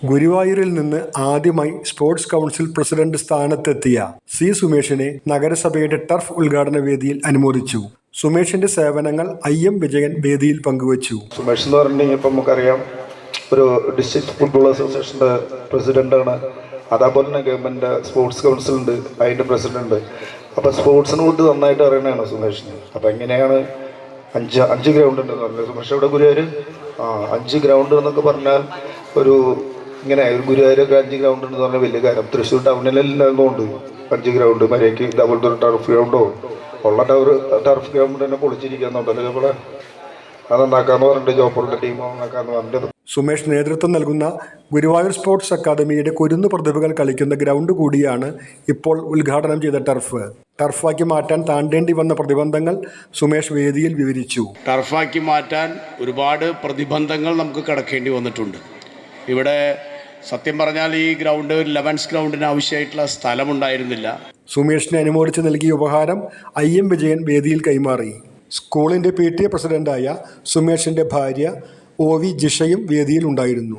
ഗുരുവായൂരിൽ നിന്ന് ആദ്യമായി സ്പോർട്സ് കൗൺസിൽ പ്രസിഡന്റ് സ്ഥാനത്തെത്തിയ സി സുമേഷിനെ നഗരസഭയുടെ ടർഫ് ഉദ്ഘാടന വേദിയിൽ അനുമോദിച്ചു. സുമേഷിന്റെ സേവനങ്ങൾ IM വിജയൻ വേദിയിൽ പങ്കുവച്ചു. സുമേഷ് എന്ന് പറഞ്ഞാൽ ഇപ്പം നമുക്കറിയാം, ഒരു ഡിസ്ട്രിക്ട് ഫുട്ബോൾ അസോസിയേഷൻ്റെ പ്രസിഡന്റാണ്. അതേപോലെ തന്നെ ഗവൺമെൻറ് സ്പോർട്സ് കൗൺസിലുണ്ട്, അതിൻ്റെ പ്രസിഡന്റ്. അപ്പോൾ സ്പോർട്സിനെ കുറിച്ച് നന്നായിട്ട് അറിയണതാണ് സുമേഷിന്. അപ്പോൾ എങ്ങനെയാണ് അഞ്ച് ഗ്രൗണ്ട് ഉണ്ടെന്ന് പറഞ്ഞത് സുമേഷ് ഇവിടെ ഗുരുവായൂർ 5 ഗ്രൗണ്ട് എന്നൊക്കെ പറഞ്ഞാൽ ഒരു ഇങ്ങനെ ഒരു ഗുരുവായൂരൊക്കെ 5 ഗ്രൗണ്ട് എന്ന് പറഞ്ഞാൽ വലിയ കാര്യം. തൃശ്ശൂർ ടൗണിലെല്ലാം ഉണ്ട് 5 ഗ്രൗണ്ട്. മര്യാദയ്ക്ക് ഇതേപോലത്തെ ഒരു ടർഫ് ഗ്രൗണ്ടോ ഉള്ള ടർഫ് ഗ്രൗണ്ട് തന്നെ പൊളിച്ചിരിക്കുന്നുണ്ടല്ലോ. ഇവിടെ അതെന്നാക്കാന്ന് പറഞ്ഞിട്ട് ജോപ്പുള്ള ടീം നന്നാക്കാന്ന് പറഞ്ഞത്. സുമേഷ് നേതൃത്വം നൽകുന്ന ഗുരുവായൂർ സ്പോർട്സ് അക്കാദമിയുടെ കുരുന്നു പ്രതിഭകൾ കളിക്കുന്ന ഗ്രൗണ്ട് കൂടിയാണ് ഇപ്പോൾ ഉദ്ഘാടനം ചെയ്ത ടർഫ്. ടർഫാക്കി മാറ്റാൻ താണ്ടേണ്ടി വന്ന പ്രതിബന്ധങ്ങൾ സുമേഷ് വേദിയിൽ വിവരിച്ചു. ടർഫാക്കി മാറ്റാൻ ഒരുപാട് പ്രതിബന്ധങ്ങൾ നമുക്ക് കടക്കേണ്ടി വന്നിട്ടുണ്ട്. ഇവിടെ സത്യം പറഞ്ഞാൽ ഈ ഗ്രൗണ്ട് 11 ഗ്രൗണ്ടിന് ആവശ്യമായിട്ടുള്ള സ്ഥലമുണ്ടായിരുന്നില്ല. സുമേഷിനെ അനുമോദിച്ച് നൽകിയ ഉപഹാരം IM വിജയൻ വേദിയിൽ കൈമാറി. സ്കൂളിൻ്റെ PTA പ്രസിഡന്റായ സുമേഷിൻ്റെ ഭാര്യ OV ജിഷയും വേദിയിൽ ഉണ്ടായിരുന്നു.